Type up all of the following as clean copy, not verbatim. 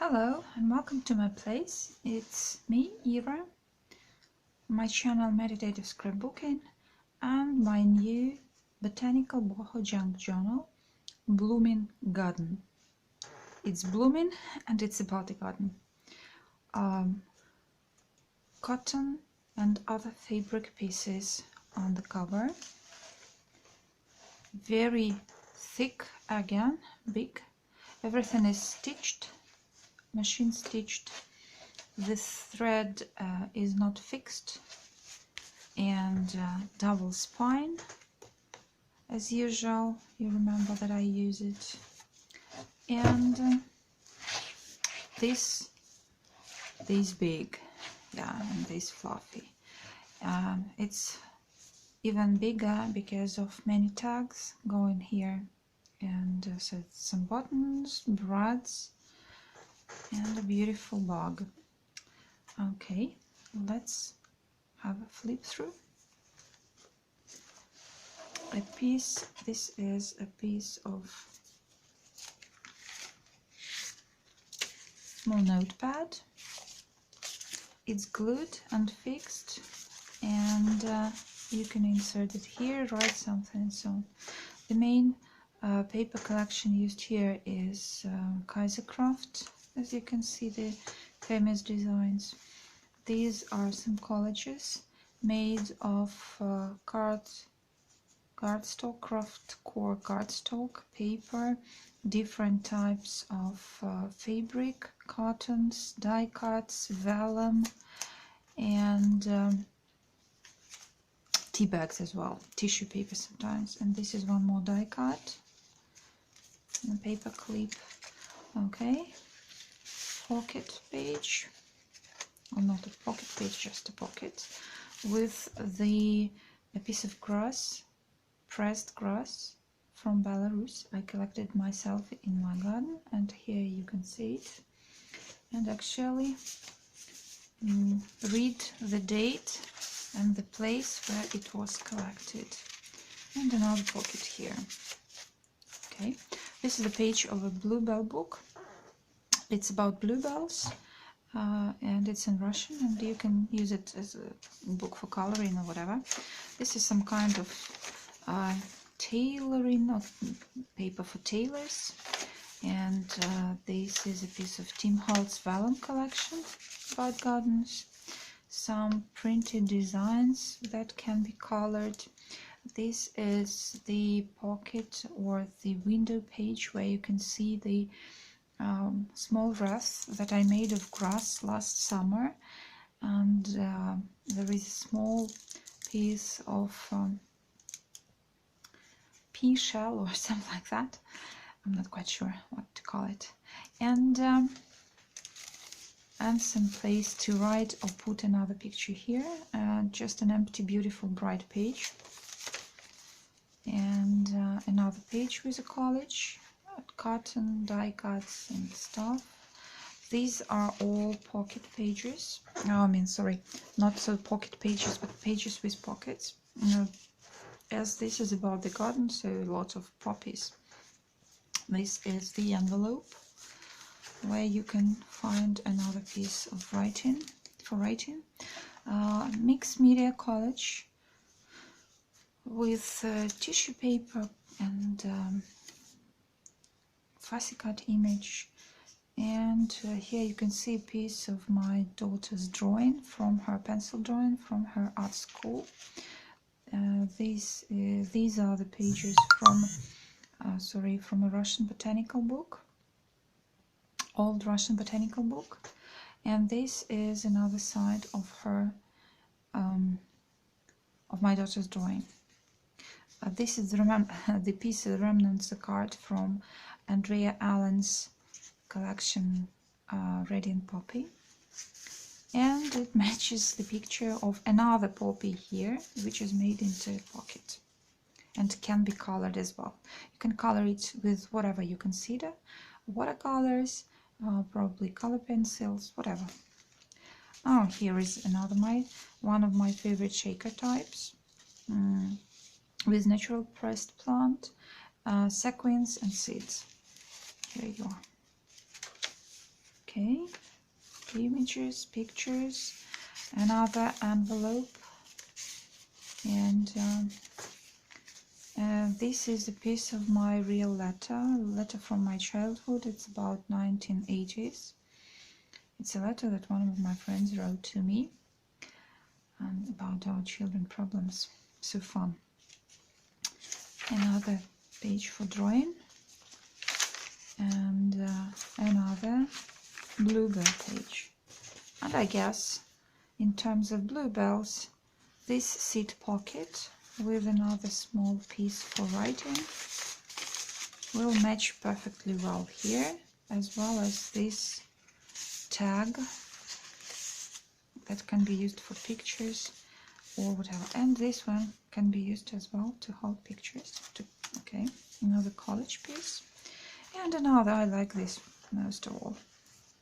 Hello and welcome to my place. It's me, Ira, my channel Meditative Scrapbooking, and my new Botanical Boho junk journal, Blooming Garden. It's blooming and it's about the garden. Cotton and other fabric pieces on the cover. Very thick again, big. Everything is stitched. Machine stitched. This thread is not fixed, and double spine as usual. You remember that I use it. And this big, yeah, and this fluffy. It's even bigger because of many tags going here, and so some buttons, brads, and a beautiful bug. Okay, let's have a flip through. This is a piece of small notepad. It's glued and fixed, and you can insert it here, write something and so on. The main paper collection used here is Kaisercraft. As you can see, the famous designs. These are some collages made of cardstock, craft core cardstock, paper, different types of fabric, cottons, die cuts, vellum, and tea bags as well, tissue paper sometimes. And this is one more die cut, and a paper clip. Okay, pocket page, or not a pocket page, just a pocket, with a piece of grass, pressed grass from Belarus. I collected myself in my garden, and here you can see it. And actually read the date and the place where it was collected. And another pocket here. Okay, this is a page of a bluebell book. It's about bluebells, and it's in Russian, and you can use it as a book for coloring or whatever. This is some kind of tailoring, or paper for tailors, and this is a piece of Tim Holtz vellum collection about gardens. Some printed designs that can be colored. This is the pocket or the window page where you can see the small wreath that I made of grass last summer, and there is a small piece of pea shell or something like that. I'm not quite sure what to call it. And some place to write or put another picture here. Just an empty, beautiful, bright page. And another page with a collage, cotton, die cuts and stuff. These are all pocket pages. No, I mean, sorry, not so pocket pages, but pages with pockets. As this is about the garden, so lots of poppies. This is the envelope where you can find another piece of writing for writing. Mixed media collage with tissue paper and fussy cut image. And here you can see a piece of my daughter's drawing from her pencil drawing from her art school. These are the pages from a Russian botanical book, old Russian botanical book, and this is another side of her of my daughter's drawing. This is the piece of remnants, a card from Andrea Allen's collection, Radiant Poppy, and it matches the picture of another poppy here, which is made into a pocket and can be colored as well. You can color it with whatever you consider, watercolors, probably color pencils, whatever. Oh, here is another one of my favorite shaker types, with natural pressed plant, sequins and seeds. Here you are. Okay, images, pictures, another envelope, and this is a piece of my real letter from my childhood. It's about 1980s. It's a letter that one of my friends wrote to me, and about our children problems. So fun. Another page for drawing, and another bluebell page. And I guess in terms of bluebells, this seed pocket with another small piece for writing will match perfectly well here, as well as this tag that can be used for pictures or whatever. And this one can be used as well to hold pictures. Okay, another college piece. And another, I like this most of all,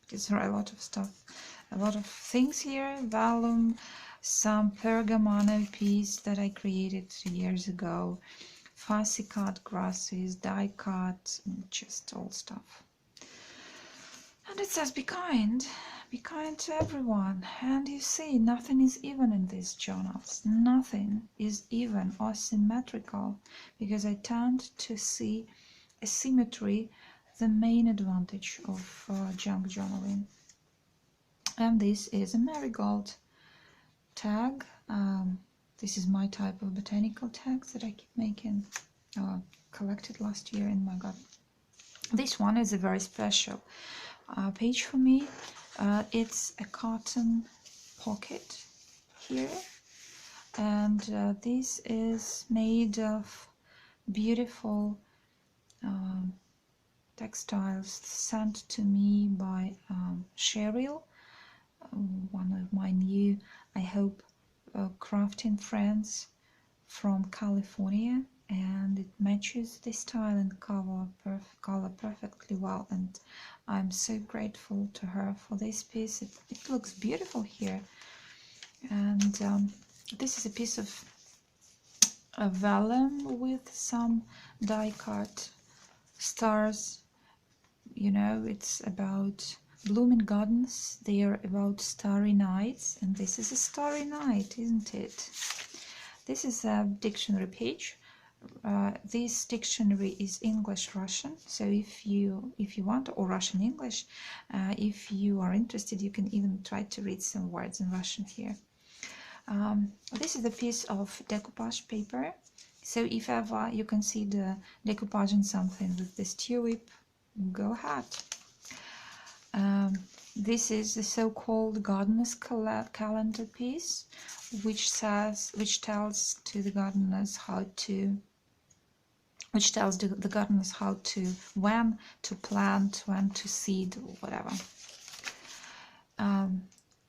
because there are a lot of stuff, a lot of things here. Vellum, some pergamano piece that I created years ago, fussy cut grasses, die cut, just all stuff. And it says, be kind to everyone. And you see, nothing is even in these journals. Nothing is even or symmetrical, because I tend to see asymmetry the main advantage of junk journaling. And this is a marigold tag. This is my type of botanical tags that I keep making, collected last year in my garden. This one is a very special page for me. It's a cotton pocket here, and this is made of beautiful textiles sent to me by Cheryl, one of my new, I hope, crafting friends from California, and it matches the style and color perfectly well, and I'm so grateful to her for this piece. It looks beautiful here, and this is a piece of vellum with some die cut stars. You know, it's about blooming gardens, they are about starry nights, and this is a starry night, isn't it? This is a dictionary page. This dictionary is English-Russian, so if you want, or Russian-English, if you are interested, you can even try to read some words in Russian here. This is a piece of decoupage paper, so if ever you consider decoupaging something with this tulip, go ahead. This is the so-called gardener's calendar piece, which tells the gardeners how to when to plant, when to seed, or whatever.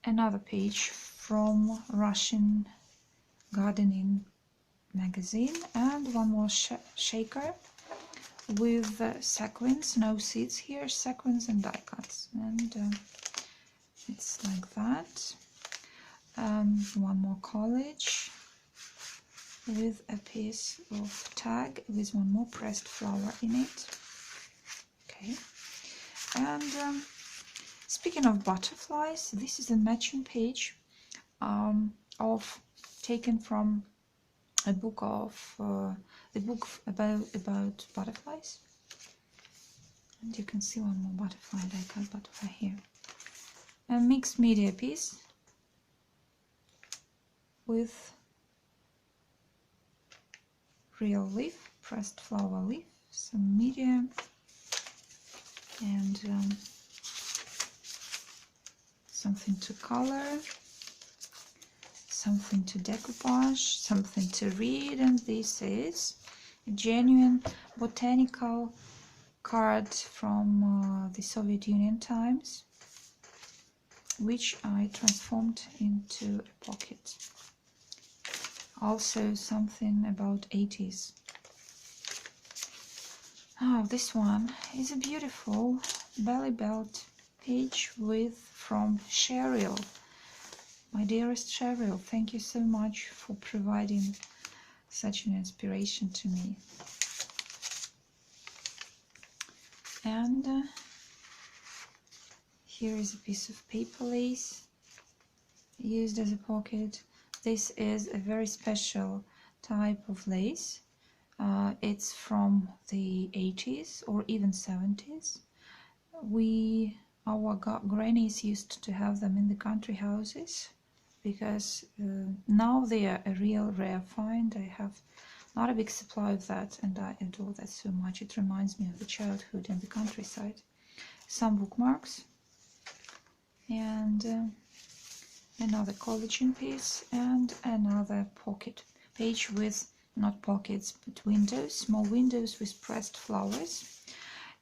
Another page from Russian gardening magazine, and one more shaker with sequins, no seeds here, sequins and die cuts, and it's like that. One more college with a piece of tag with one more pressed flower in it. Okay, and speaking of butterflies, this is a matching page taken from a book about butterflies, and you can see one more butterfly, like a butterfly here. A mixed media piece with real leaf, pressed flower leaf, some media, and something to color, something to decoupage, something to read, and this is a genuine botanical card from the Soviet Union times, which I transformed into a pocket. Also something about 80s. Oh, this one is a beautiful belly belt page from Cheryl. My dearest Cheryl, thank you so much for providing such an inspiration to me. And Here is a piece of paper lace used as a pocket. This is a very special type of lace. It's from the 80s or even 70s. Our grannies used to have them in the country houses because now they are a real rare find. I have not a big supply of that, and I adore that so much. It reminds me of the childhood in the countryside. Some bookmarks and another collagen piece and another pocket page with not pockets but windows, small windows with pressed flowers.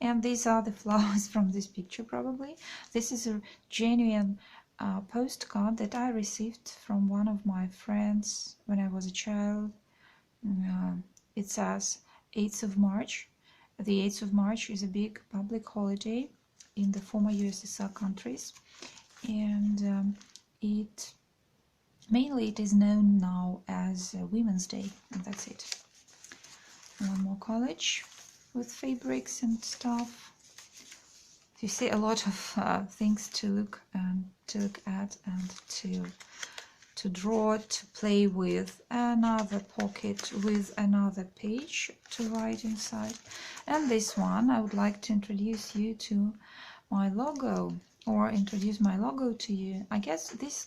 And these are the flowers from this picture probably. This is a genuine postcard that I received from one of my friends when I was a child. It says 8th of March. The 8th of March is a big public holiday in the former USSR countries, and it is known now as Women's Day, and that's it. One more collage with fabrics and stuff. You see a lot of things to look at and to draw, to play with. Another pocket with another page to write inside. And this one, I would like to introduce you to my logo, or introduce my logo to you. I guess this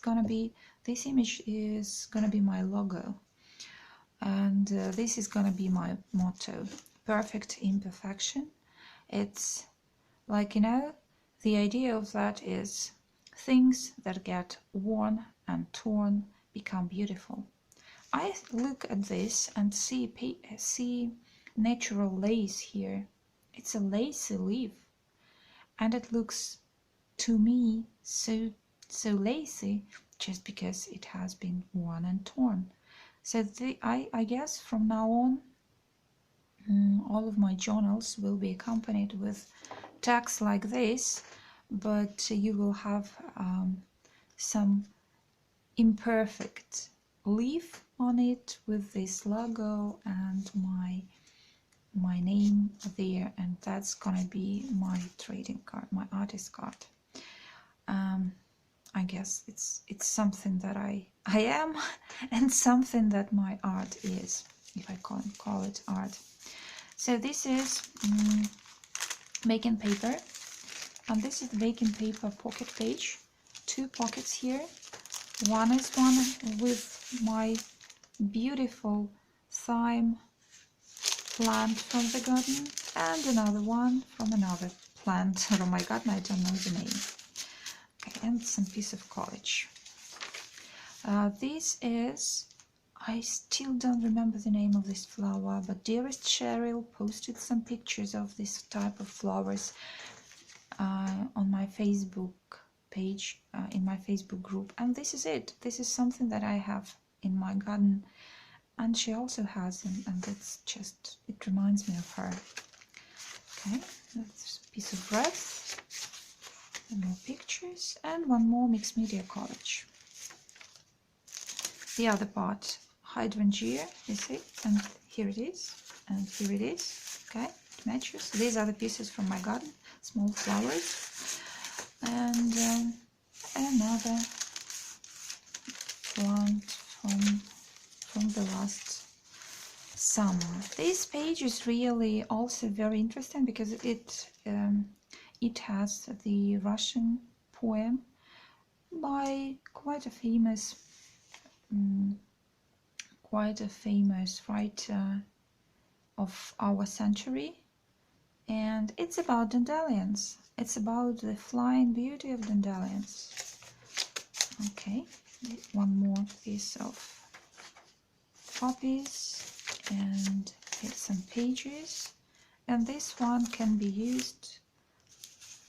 image is gonna be my logo, and this is gonna be my motto: perfect imperfection. It's like, you know, the idea of that is things that get worn and torn become beautiful. I look at this and see natural lace here. It's a lacy leaf, and it looks to me so lacy just because it has been worn and torn. So I guess from now on all of my journals will be accompanied with tags like this, but you will have some imperfect leaf on it with this logo and my name there, and that's gonna be my trading card, my artist card. I guess it's something that I am and something that my art is, if I can call it art. So this is baking paper, and this is the baking paper pocket page. Two pockets here. One is one with my beautiful thyme plant from the garden, and another one from another plant from my garden. I don't know the name. Okay, and some piece of collage. This is, I still don't remember the name of this flower, but dearest Cheryl posted some pictures of this type of flowers on my Facebook page, in my Facebook group, and this is it. This is something that I have in my garden, and she also has, and it's just, it reminds me of her. Okay, that's a piece of breath, and more pictures, and one more mixed media collage. The other part, hydrangea, you see, and here it is, and here it is. Okay, it matches. These are the pieces from my garden, small flowers, and another plant from the last summer. This page is really also very interesting because it has the Russian poem by quite a famous writer of our century, and it's about dandelions. It's about the flying beauty of dandelions. Okay, one more piece of poppies and some pages, and this one can be used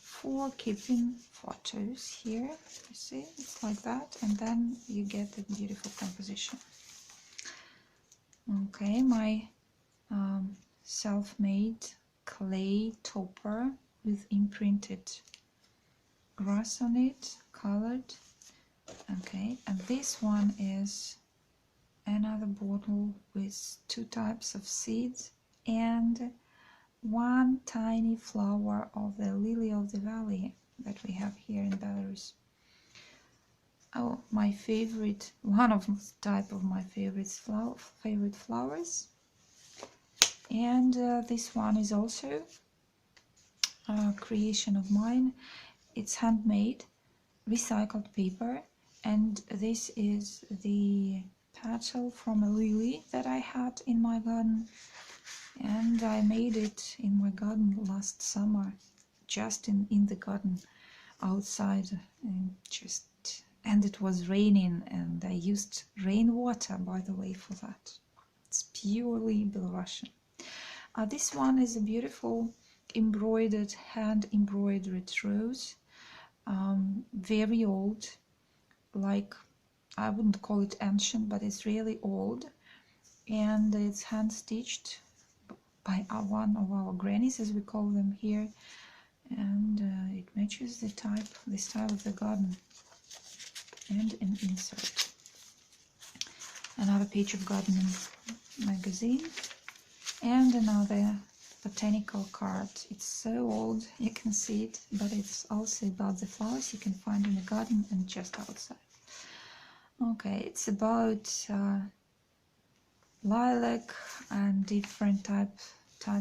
for keeping photos. Here you see it's like that, and then you get the beautiful composition. Okay, my self-made clay topper with imprinted grass on it, colored. Okay, and this one is another bottle with two types of seeds and one tiny flower of the lily of the valley. that we have here in Belarus. Oh, my favorite, one of type of my favorite flowers. And this one is also a creation of mine. It's handmade, recycled paper, and this is the petal from a lily that I had in my garden, and I made it in my garden last summer, just in the garden outside, and it was raining, and I used rainwater, by the way, for that. It's purely Belarusian. This one is a beautiful embroidered, hand embroidered rose, very old, like, I wouldn't call it ancient, but it's really old, and it's hand stitched by one of our grannies, as we call them here, and it matches the style of the garden. And an insert, another page of gardening magazine, and another botanical card. It's so old, you can see it, but it's also about the flowers you can find in the garden and just outside. Okay, it's about lilac and different type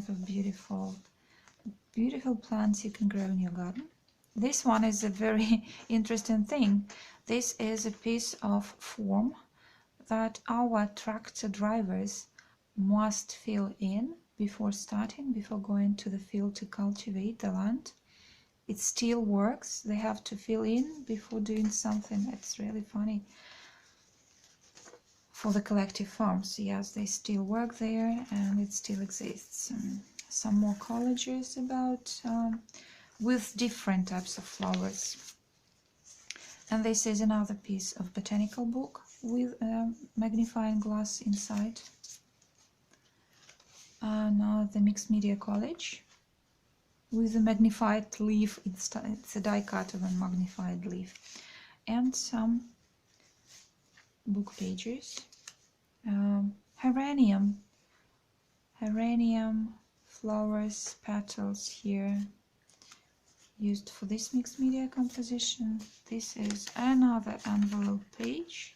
of beautiful plants you can grow in your garden. This one is a very interesting thing. This is a piece of form that our tractor drivers must fill in before going to the field to cultivate the land. It still works. They have to fill in before doing something. It's really funny. For the collective farms, yes, they still work there and it still exists. Some more collages about with different types of flowers. And this is another piece of botanical book with a magnifying glass inside. Now the mixed media college with a magnified leaf. It's a die cut of a magnified leaf. And some book pages. Geranium flowers, petals here, used for this mixed media composition. This is another envelope page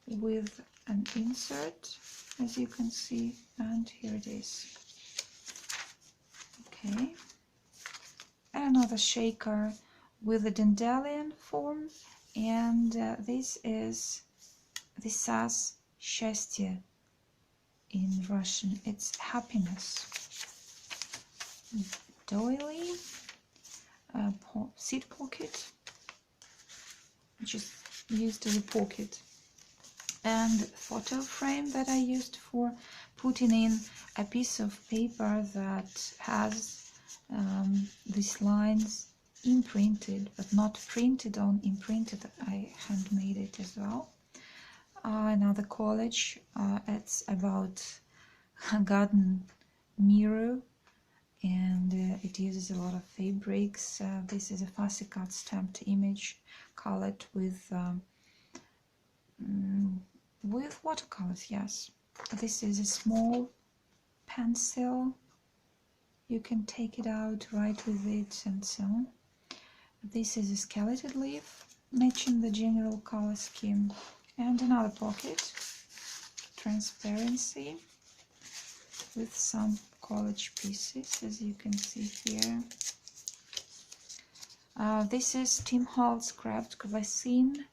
with an insert, as you can see, and here it is. Okay, another shaker with a dandelion form, and this says счастье in Russian. It's happiness. Doily, seed pocket, which is used as a pocket, and photo frame that I used for putting in a piece of paper that has these lines imprinted, but not printed on, imprinted. I handmade it as well. Another collage, it's about a garden mirror, and it uses a lot of fabrics. This is a fussy cut stamped image colored with watercolors, yes. This is a small pencil. You can take it out, write with it, and so on. This is a skeleton leaf, matching the general color scheme. And another pocket, transparency, with some collage pieces, as you can see here. This is Tim Holtz craft glassine,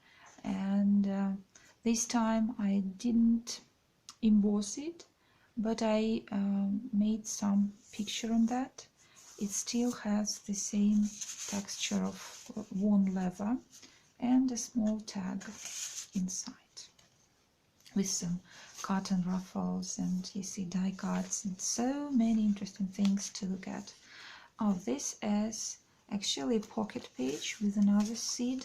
and this time I didn't emboss it, but I made some picture on that. It still has the same texture of worn leather and a small tag inside with some cotton ruffles, and you see die cuts and so many interesting things to look at. Oh, this is actually a pocket page with another seed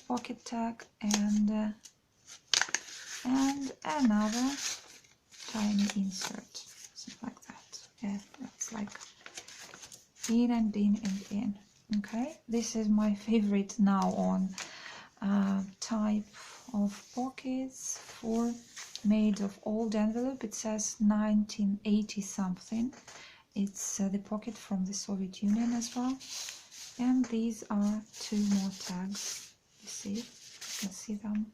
pocket tag, and another tiny insert, something like that. Yeah, that's like in and in and in. Okay, this is my favorite now on type of pockets made of old envelope. It says 1980 something, It's the pocket from the Soviet Union as well. And these are 2 more tags. You see? You can see them.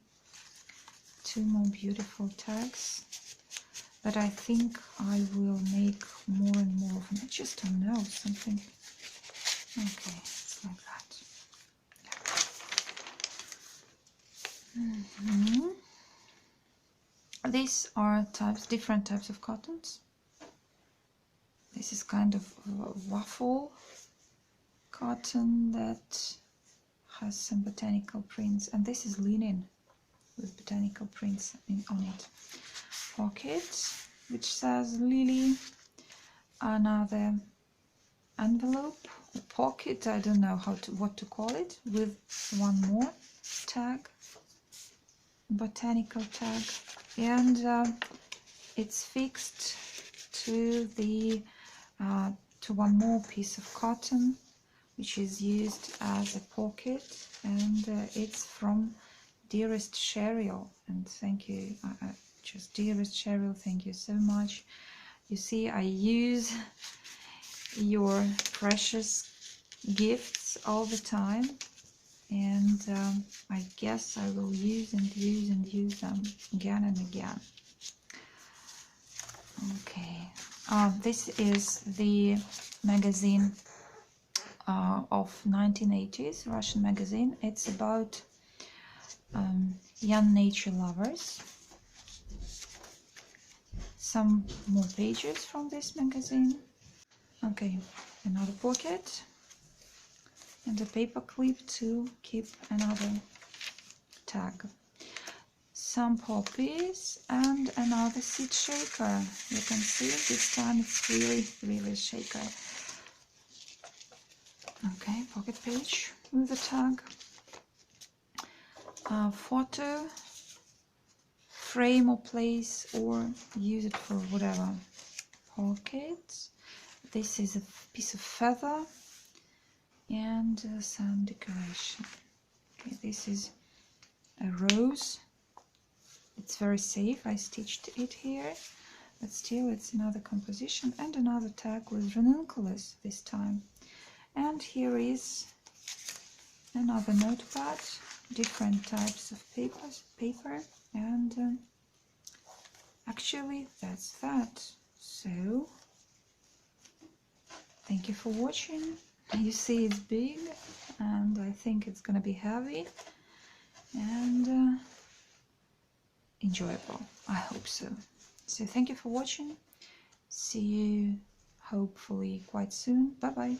2 more beautiful tags. But I think I will make more and more of them. I just don't know, something. Okay, it's like that. These are different types of cottons. This is kind of waffle cotton that has some botanical prints, and this is linen with botanical prints on it. Pocket, which says Lily. Another envelope, or pocket, I don't know what to call it, with 1 more tag, botanical tag, and it's fixed to the to 1 more piece of cotton, which is used as a pocket, and it's from Dearest Cheryl, and thank you, just Dearest Cheryl, thank you so much. You see, I use your precious gifts all the time, and I guess I will use and use and use them again and again. Okay, this is the magazine of 1980s, Russian magazine. It's about young nature lovers. Some more pages from this magazine. Okay, another pocket and a paper clip to keep another tag. Some poppies and another seed shaker. You can see this time it's really a shaker. Okay, pocket page with a tag. Photo, frame or place, or use it for whatever. Pocket. This is a piece of feather and some decoration. Okay, this is a rose. It's very safe. I stitched it here, but still it's another composition and another tag with ranunculus this time. And here is another notepad, different types of paper, and actually that's that. So thank you for watching. You see it's big, and I think it's gonna be heavy and enjoyable. I hope so. So thank you for watching. See you hopefully quite soon. Bye bye.